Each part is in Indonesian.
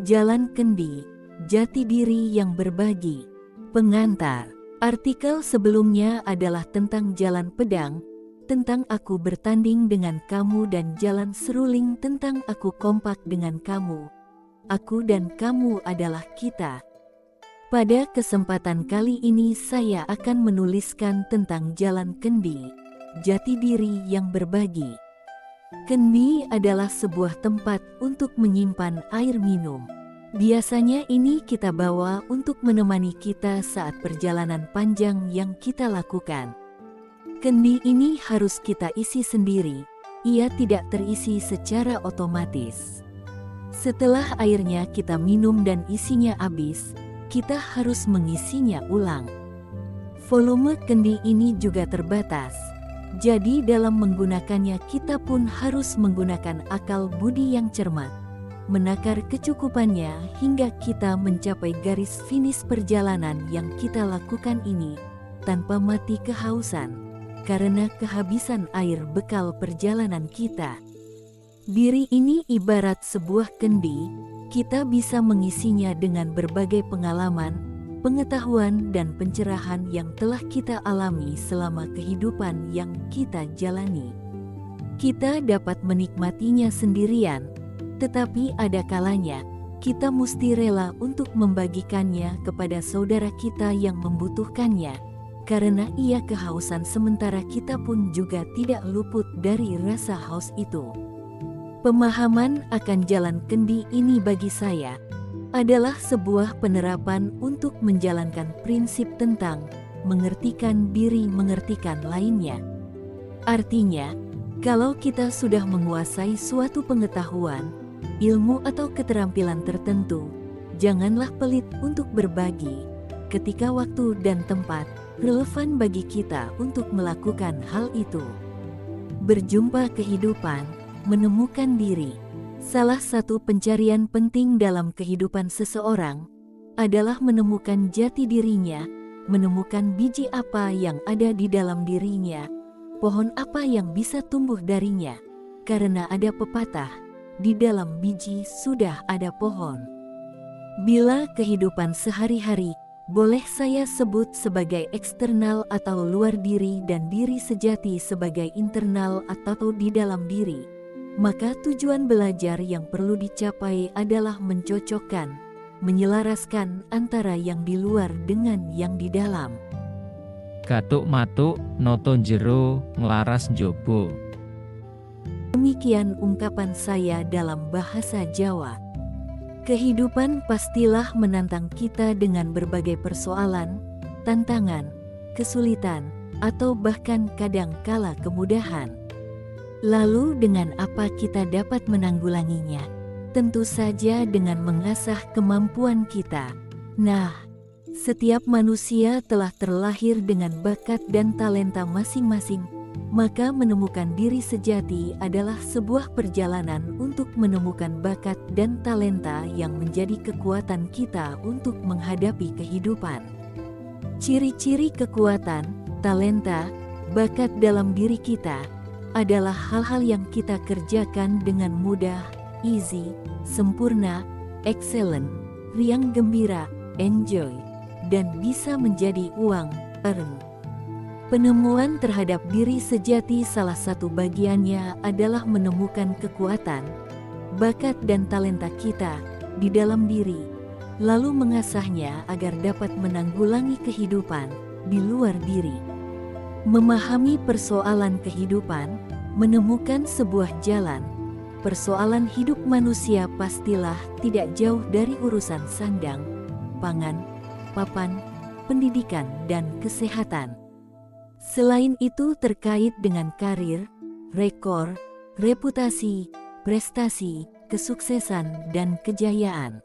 Jalan Kendi, jati diri yang berbagi. Pengantar. Artikel sebelumnya adalah tentang jalan pedang, tentang aku bertanding dengan kamu, dan jalan seruling tentang aku kompak dengan kamu. Aku dan kamu adalah kita. Pada kesempatan kali ini saya akan menuliskan tentang jalan kendi, jati diri yang berbagi. Kendi adalah sebuah tempat untuk menyimpan air minum. Biasanya ini kita bawa untuk menemani kita saat perjalanan panjang yang kita lakukan. Kendi ini harus kita isi sendiri, ia tidak terisi secara otomatis. Setelah airnya kita minum dan isinya habis, kita harus mengisinya ulang. Volume kendi ini juga terbatas, jadi dalam menggunakannya kita pun harus menggunakan akal budi yang cermat, menakar kecukupannya hingga kita mencapai garis finish perjalanan yang kita lakukan ini tanpa mati kehausan karena kehabisan air bekal perjalanan kita. Diri ini ibarat sebuah kendi, kita bisa mengisinya dengan berbagai pengalaman, pengetahuan dan pencerahan yang telah kita alami selama kehidupan yang kita jalani. Kita dapat menikmatinya sendirian, tetapi ada kalanya kita mesti rela untuk membagikannya kepada saudara kita yang membutuhkannya, karena ia kehausan sementara kita pun juga tidak luput dari rasa haus itu. Pemahaman akan jalan kendi ini bagi saya adalah sebuah penerapan untuk menjalankan prinsip tentang mengertikan diri, mengertikan lainnya. Artinya, kalau kita sudah menguasai suatu pengetahuan, ilmu atau keterampilan tertentu, janganlah pelit untuk berbagi ketika waktu dan tempat relevan bagi kita untuk melakukan hal itu. Berjumpa kehidupan, menemukan diri. Salah satu pencarian penting dalam kehidupan seseorang adalah menemukan jati dirinya, menemukan biji apa yang ada di dalam dirinya, pohon apa yang bisa tumbuh darinya, karena ada pepatah, di dalam biji sudah ada pohon. Bila kehidupan sehari-hari boleh saya sebut sebagai eksternal atau luar diri dan diri sejati sebagai internal atau di dalam diri, maka tujuan belajar yang perlu dicapai adalah mencocokkan, menyelaraskan antara yang di luar dengan yang di dalam. Gatuk matuk noto jero nglaras njobo. Demikian ungkapan saya dalam bahasa Jawa. Kehidupan pastilah menantang kita dengan berbagai persoalan, tantangan, kesulitan, atau bahkan kadangkala kemudahan. Lalu dengan apa kita dapat menanggulanginya? Tentu saja dengan mengasah kemampuan kita. Nah, setiap manusia telah terlahir dengan bakat dan talenta masing-masing, maka menemukan diri sejati adalah sebuah perjalanan untuk menemukan bakat dan talenta yang menjadi kekuatan kita untuk menghadapi kehidupan. Ciri-ciri kekuatan, talenta, bakat dalam diri kita adalah hal-hal yang kita kerjakan dengan mudah, easy, sempurna, excellent, riang gembira, enjoy, dan bisa menjadi uang, earn. Penemuan terhadap diri sejati salah satu bagiannya adalah menemukan kekuatan, bakat dan talenta kita di dalam diri, lalu mengasahnya agar dapat menanggulangi kehidupan di luar diri. Memahami persoalan kehidupan, menemukan sebuah jalan, persoalan hidup manusia pastilah tidak jauh dari urusan sandang, pangan, papan, pendidikan dan kesehatan. Selain itu terkait dengan karir, rekor, reputasi, prestasi, kesuksesan, dan kejayaan.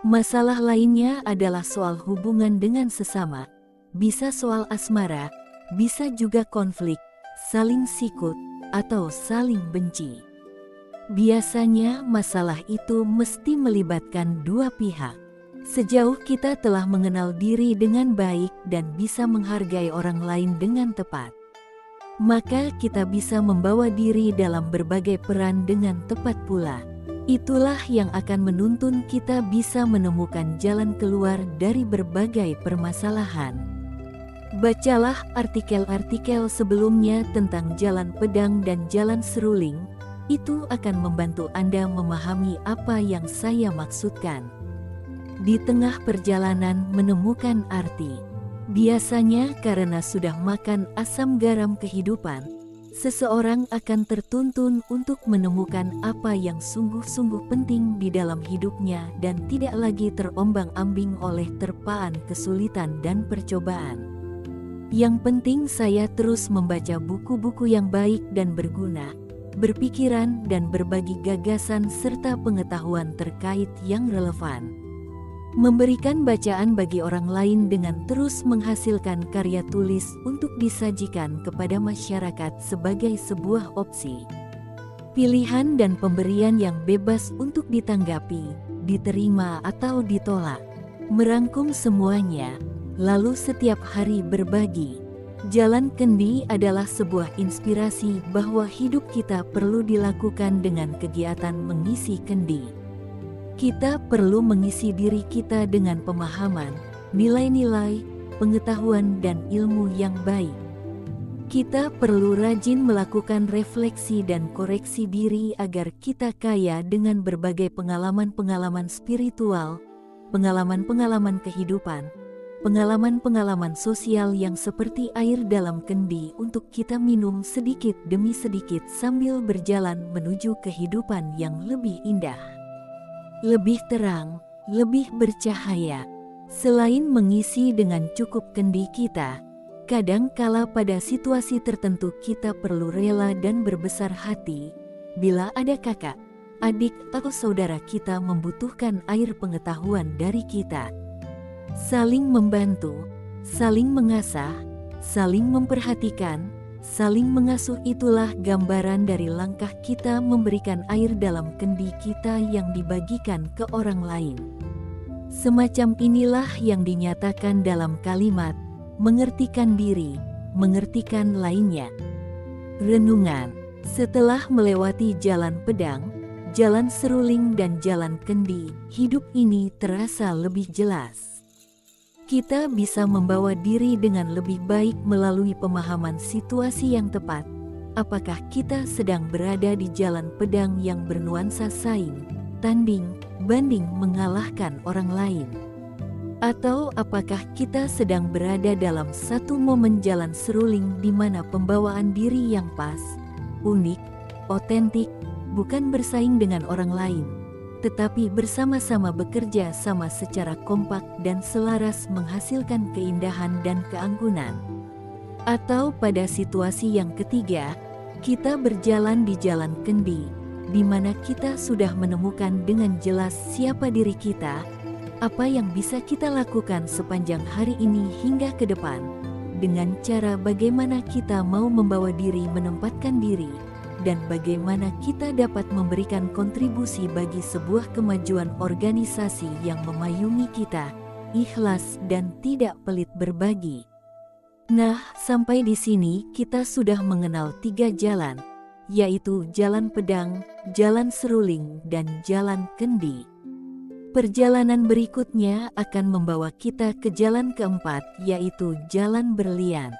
Masalah lainnya adalah soal hubungan dengan sesama, bisa soal asmara, bisa juga konflik, saling sikut, atau saling benci. Biasanya masalah itu mesti melibatkan dua pihak. Sejauh kita telah mengenal diri dengan baik dan bisa menghargai orang lain dengan tepat, maka kita bisa membawa diri dalam berbagai peran dengan tepat pula. Itulah yang akan menuntun kita bisa menemukan jalan keluar dari berbagai permasalahan. Bacalah artikel-artikel sebelumnya tentang jalan pedang dan jalan seruling, itu akan membantu Anda memahami apa yang saya maksudkan. Di tengah perjalanan menemukan arti, biasanya karena sudah makan asam garam kehidupan, seseorang akan tertuntun untuk menemukan apa yang sungguh-sungguh penting di dalam hidupnya dan tidak lagi terombang-ambing oleh terpaan kesulitan dan percobaan. Yang penting saya terus membaca buku-buku yang baik dan berguna, berpikiran dan berbagi gagasan serta pengetahuan terkait yang relevan. Memberikan bacaan bagi orang lain dengan terus menghasilkan karya tulis untuk disajikan kepada masyarakat sebagai sebuah opsi. Pilihan dan pemberian yang bebas untuk ditanggapi, diterima atau ditolak. Merangkum semuanya, lalu setiap hari berbagi. Jalan kendi adalah sebuah inspirasi bahwa hidup kita perlu dilakukan dengan kegiatan mengisi kendi. Kita perlu mengisi diri kita dengan pemahaman, nilai-nilai, pengetahuan dan ilmu yang baik. Kita perlu rajin melakukan refleksi dan koreksi diri agar kita kaya dengan berbagai pengalaman-pengalaman spiritual, pengalaman-pengalaman kehidupan, pengalaman-pengalaman sosial yang seperti air dalam kendi untuk kita minum sedikit demi sedikit sambil berjalan menuju kehidupan yang lebih indah. Lebih terang, lebih bercahaya. Selain mengisi dengan cukup kendi kita, kadang kala pada situasi tertentu kita perlu rela dan berbesar hati bila ada kakak, adik atau saudara kita membutuhkan air pengetahuan dari kita. Saling membantu, saling mengasah, saling memperhatikan, saling mengasuh, itulah gambaran dari langkah kita memberikan air dalam kendi kita yang dibagikan ke orang lain. Semacam inilah yang dinyatakan dalam kalimat, mengertikan diri, mengertikan lainnya. Renungan, setelah melewati jalan pedang, jalan seruling dan jalan kendi, hidup ini terasa lebih jelas. Kita bisa membawa diri dengan lebih baik melalui pemahaman situasi yang tepat. Apakah kita sedang berada di jalan pedang yang bernuansa saing, tanding, banding mengalahkan orang lain? Atau apakah kita sedang berada dalam satu momen jalan seruling di mana pembawaan diri yang pas, unik, otentik, bukan bersaing dengan orang lain, tetapi bersama-sama bekerja sama secara kompak dan selaras menghasilkan keindahan dan keanggunan? Atau pada situasi yang ketiga, kita berjalan di jalan kendi, di mana kita sudah menemukan dengan jelas siapa diri kita, apa yang bisa kita lakukan sepanjang hari ini hingga ke depan, dengan cara bagaimana kita mau membawa diri menempatkan diri, dan bagaimana kita dapat memberikan kontribusi bagi sebuah kemajuan organisasi yang memayungi kita, ikhlas dan tidak pelit berbagi. Nah, sampai di sini kita sudah mengenal 3 jalan, yaitu jalan pedang, jalan seruling, dan jalan kendi. Perjalanan berikutnya akan membawa kita ke jalan keempat, yaitu jalan berlian.